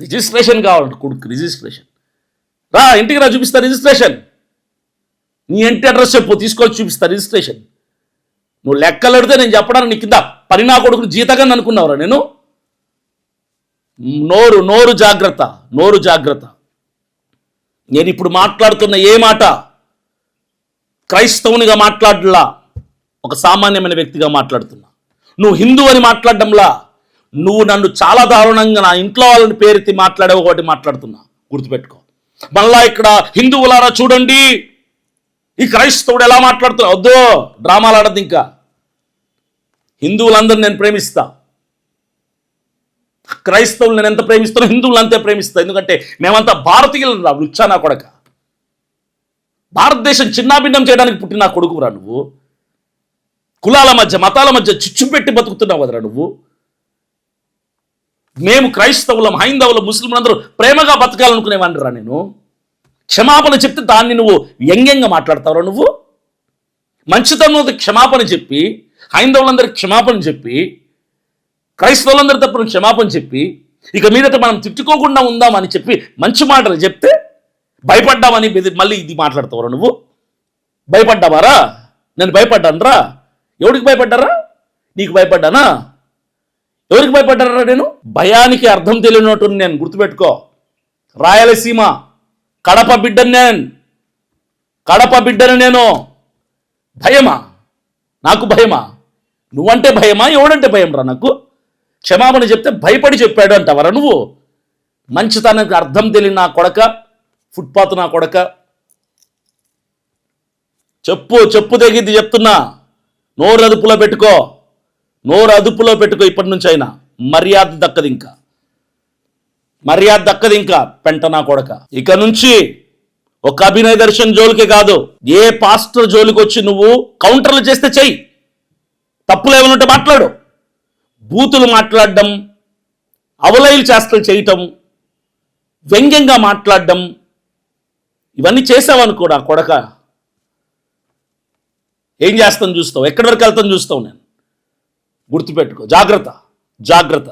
Registration కావాలంట కొడుకు, registration. రా ఇంటికి రా, చూపిస్తా రిజిస్ట్రేషన్. నీ ఇంటి అడ్రస్ చెప్పు, తీసుకొచ్చి చూపిస్తా రిజిస్ట్రేషన్. నువ్వు లెక్కలు అడితే నేను చెప్పడానికి నీ కింద పని నా కొడుకుని జీతగా అనుకున్నావురా నేను? నోరు నోరు జాగ్రత్త, నోరు జాగ్రత్త. నేను ఇప్పుడు మాట్లాడుతున్న ఏ మాట క్రైస్తవునిగా మాట్లాడలా, ఒక సామాన్యమైన వ్యక్తిగా మాట్లాడుతున్నా. నువ్వు హిందూ అని మాట్లాడడంలా, నువ్వు నన్ను చాలా దారుణంగా నా ఇంట్లో వాళ్ళని పేరెత్తి మాట్లాడే ఒకటి మాట్లాడుతున్నా, గుర్తుపెట్టుకో. మళ్ళా ఇక్కడ హిందువులారా చూడండి ఈ క్రైస్తవుడు ఎలా మాట్లాడుతున్నా, వద్దు డ్రామాలు ఆడద్దు. ఇంకా హిందువులందరూ నేను ప్రేమిస్తా, క్రైస్తవులు నేను ఎంత ప్రేమిస్తానో హిందువులు అంతే ప్రేమిస్తా. ఎందుకంటే మేమంతా భారతీయులు రా, వృచ్చా నా కొడక. భారతదేశం చిన్నాభిన్నం చేయడానికి పుట్టిన నా కొడుకురా నువ్వు. కులాల మధ్య మతాల మధ్య చిచ్చు పెట్టి బతుకుతున్నావు కదరా నువ్వు. మేము క్రైస్తవులం, హైందవులం, ముస్లింలు అందరూ ప్రేమగా బతకాలనుకునేవాడిని రా నేను. క్షమాపణ చెప్తే దాన్ని నువ్వు వ్యంగ్యంగా మాట్లాడతావురా నువ్వు. మంచితనం క్షమాపణ చెప్పి, హైందవులందరికీ క్షమాపణ చెప్పి, క్రైస్తవులందరి తప్పున క్షమాపణ చెప్పి, ఇక మీదట మనం తిట్టుకోకుండా ఉందామని చెప్పి మంచి మాటలు చెప్తే భయపడ్డామని మళ్ళీ ఇది మాట్లాడతావురా నువ్వు. భయపడ్డావారా? నేను భయపడ్డానరా? ఎవరికి భయపడ్డారా? నీకు భయపడ్డానా? ఎవరికి భయపడ్డారా నేను? భయానికి అర్థం తెలియనట్టు నేను, గుర్తుపెట్టుకో. రాయలసీమ కడప బిడ్డను నేను, కడప బిడ్డను నేను. భయమా? నాకు భయమా? నువ్వంటే భయమా? ఎవడంటే భయం రా నాకు? క్షమాపణ చెప్తే భయపడి చెప్పాడు అంటావరా నువ్వు? మంచితనానికి అర్థం తెలియని నా కొడక, ఫుట్పాత్ నా కొడక. చెప్పు చెప్పు తెగిద్ది చెప్తున్నా. నోరు అదుపులో పెట్టుకో, నోరు అదుపులో పెట్టుకో. ఇప్పటి నుంచి అయినా మర్యాద దక్కది, ఇంకా మర్యాద దక్కది ఇంకా పెంట నా కొడక. ఇక నుంచి ఒక అభినయ దర్శన్ జోలికే కాదు, ఏ పాస్టర్ జోలికి వచ్చి నువ్వు కౌంటర్లు చేస్తే చెయ్యి, తప్పులు ఏమైనా ఉంటే మాట్లాడు. బూతులు మాట్లాడడం, అవలైలు చేష్టలు చేయటం, వ్యంగ్యంగా మాట్లాడడం, ఇవన్నీ చేసావనుకో నా కొడక, ఏం చేస్తాను చూస్తావు, ఎక్కడి వరకు వెళ్తాను చూస్తావు. నేను గుర్తుపెట్టుకో, జాగ్రత్త జాగ్రత్త.